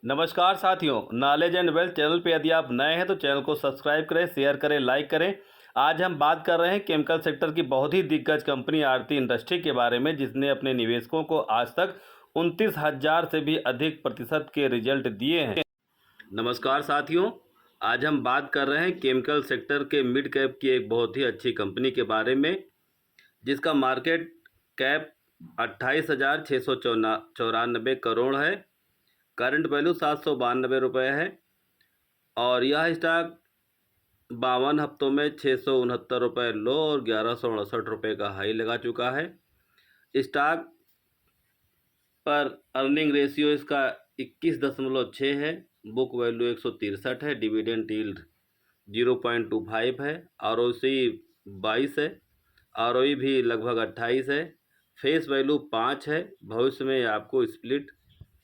नमस्कार साथियों, knowledge and wealth channel पे यदि आप नए हैं तो चैनल को सब्सक्राइब करें, शेयर करें, लाइक करें। आज हम बात कर रहे हैं केमिकल सेक्टर की बहुत ही दिग्गज कंपनी आरती इंडस्ट्री के बारे में, जिसने अपने निवेशकों को आज तक 29,000 से भी अधिक प्रतिशत के रिजल्ट दिए हैं। नमस्कार साथियों, आज हम बात कर रहे हैं केमिकल सेक्टर के मिड कैप की एक बहुत ही अच्छी कंपनी के बारे में, जिसका मार्केट कैप 28,694 करोड़ है। करंट वैल्यू 792 रुपये है और यह स्टॉक 52 हफ्तों में 669 रुपये लो और 1168 रुपये का हाई लगा चुका है। स्टॉक पर अर्निंग रेशियो इसका 21.6 है, बुक वैल्यू 163 है, डिविडेंड यील्ड 0.25 है, आरओसी 22 है, आरओई भी लगभग 28 है, फेस वैल्यू 5 है। भविष्य में आपको स्प्लिट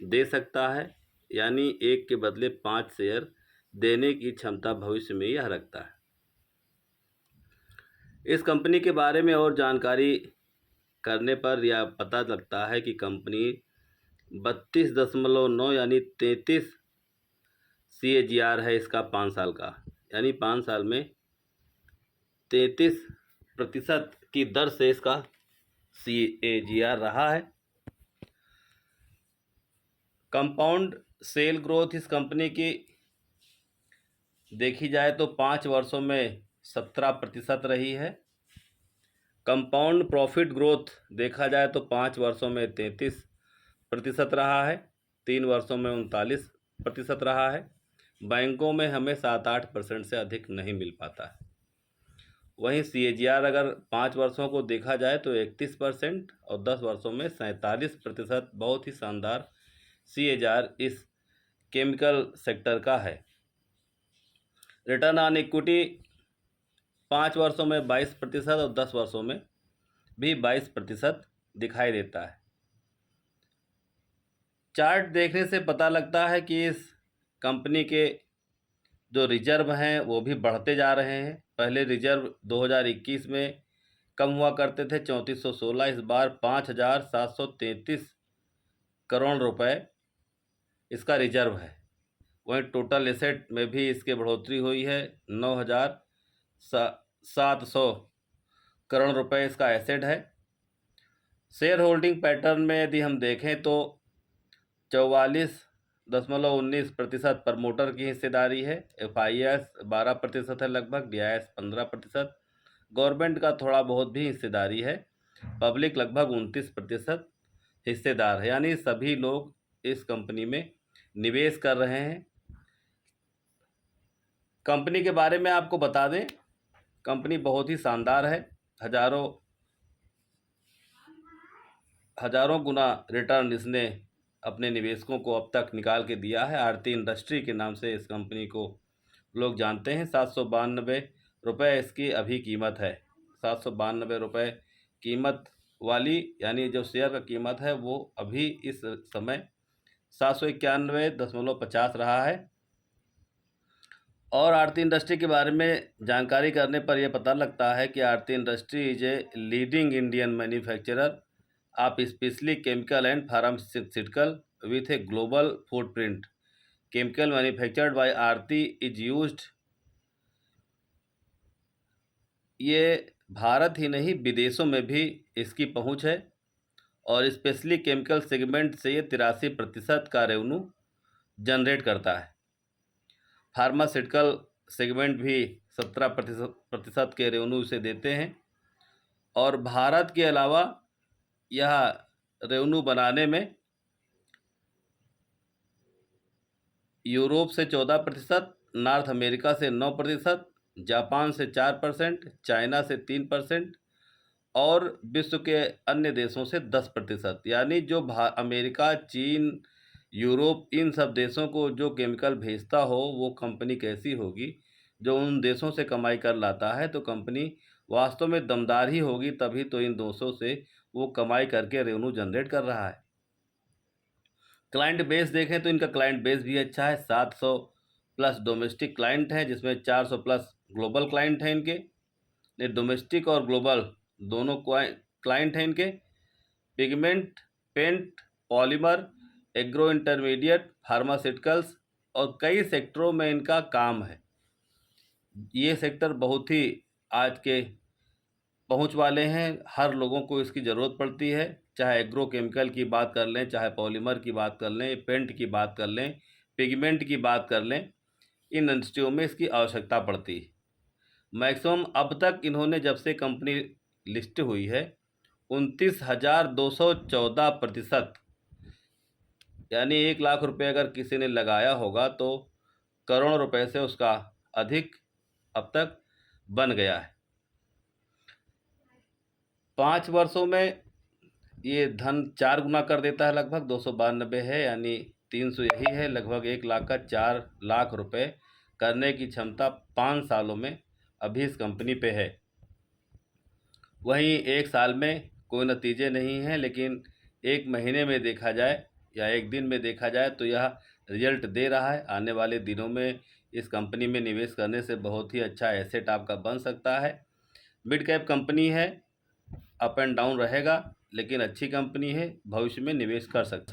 दे सकता है, यानी एक के बदले 5 शेयर देने की क्षमता भविष्य में यह रखता है। इस कंपनी के बारे में और जानकारी करने पर यह पता लगता है कि कंपनी 32.9 यानी 33 CAGR है इसका 5 साल का, यानी 5 साल में 33% की दर से इसका CAGR रहा है। कंपाउंड सेल ग्रोथ इस कंपनी की देखी जाए तो 5 वर्षों में 17% रही है। कंपाउंड प्रॉफिट ग्रोथ देखा जाए तो 5 वर्षों में 33% रहा है, 3 वर्षों में 39% रहा है। बैंकों में हमें 7-8% से अधिक नहीं मिल पाता है। वहीं CAGR अगर 5 वर्षों को देखा जाए तो 31% और 10 वर्षों में 47%, बहुत ही शानदार CAGR इस केमिकल सेक्टर का है। रिटर्न ऑन इक्विटी 5 वर्षों में 22% और 10 वर्षों में भी 22% दिखाई देता है। चार्ट देखने से पता लगता है कि इस कंपनी के जो रिजर्व हैं वो भी बढ़ते जा रहे हैं। पहले रिजर्व 2021 में कम हुआ करते थे 3416, इस बार 5,733 करोड़ रुपए इसका रिजर्व है। वहीं टोटल एसेट में भी इसके बढ़ोतरी हुई है, 9,700 करोड़ रुपए इसका एसेट है। शेयर होल्डिंग पैटर्न में यदि हम देखें तो 44.19% प्रमोटर की हिस्सेदारी है, FIS 12% है लगभग, DIS 15%, गवर्नमेंट का थोड़ा बहुत भी हिस्सेदारी है, पब्लिक लगभग 29% हिस्सेदार है, यानी सभी लोग इस कंपनी में निवेश कर रहे हैं। कंपनी के बारे में आपको बता दें, कंपनी बहुत ही शानदार है, हजारों गुना रिटर्न इसने अपने निवेशकों को अब तक निकाल के दिया है। आरती इंडस्ट्री के नाम से इस कंपनी को लोग जानते हैं। 792 रुपये इसकी अभी कीमत है, 792 रुपये कीमत वाली, यानी जो शेयर का कीमत है वो अभी इस समय 791.50 रहा है। और आरती इंडस्ट्री के बारे में जानकारी करने पर यह पता लगता है कि Aarti industry is a leading Indian manufacturer of specially chemical and pharmaceutical with a global footprint. Chemical manufactured by Aarti is used, ये भारत ही नहीं विदेशों में भी इसकी पहुंच है और स्पेशली केमिकल सेगमेंट से ये 83% का रेवेन्यू जनरेट करता है। फार्मास्यूटिकल सेगमेंट भी 17% के रेवेन्यू से देते हैं और भारत के अलावा यह रेवेन्यू बनाने में यूरोप से 14%, नॉर्थ अमेरिका से 9%, जापान से 4%, चाइना से 3% और विश्व के अन्य देशों से 10%, यानी जो अमेरिका, चीन, यूरोप, इन सब देशों को जो केमिकल भेजता हो वो कंपनी कैसी होगी, जो उन देशों से कमाई कर लाता है, तो कंपनी वास्तव में दमदार ही होगी, तभी तो इन देशों से वो कमाई करके रेवेन्यू जनरेट कर रहा है। क्लाइंट बेस देखें तो इनका क्लाइंट बेस भी अच्छा है, 700 प्लस डोमेस्टिक क्लाइंट हैं, जिसमें 400 प्लस ग्लोबल क्लाइंट हैं इनके। डोमेस्टिक और ग्लोबल दोनों क्लाइंट हैं इनके। Pigment, paint, polymer, agro intermediate, pharmaceuticals और कई सेक्टरों में इनका काम है। ये सेक्टर बहुत ही आज के पहुंच वाले हैं, हर लोगों को इसकी ज़रूरत पड़ती है, चाहे एग्रो केमिकल की बात कर लें, चाहे पॉलीमर की बात कर लें, पेंट की बात कर लें, पिगमेंट की बात कर लें, इन इंडस्ट्रियों में इसकी आवश्यकता पड़ती है। मैक्सिमम अब तक इन्होंने जब से कंपनी लिस्ट हुई है 29,214%, यानी 1 लाख रुपए अगर किसी ने लगाया होगा तो करोड़ रुपए से उसका अधिक अब तक बन गया है। 5 वर्षों में ये धन 4 गुना कर देता है, लगभग 292 है, यानी 300 यही है, लगभग 1 लाख का 4 लाख रुपए करने की क्षमता 5 सालों में अभी इस कंपनी पे है। वहीं 1 साल में कोई नतीजे नहीं हैं, लेकिन 1 महीने में देखा जाए या 1 दिन में देखा जाए तो यह रिजल्ट दे रहा है। आने वाले दिनों में इस कंपनी में निवेश करने से बहुत ही अच्छा एसेट आपका बन सकता है। मिड कैप कंपनी है, अप एंड डाउन रहेगा, लेकिन अच्छी कंपनी है, भविष्य में निवेश कर सकता है।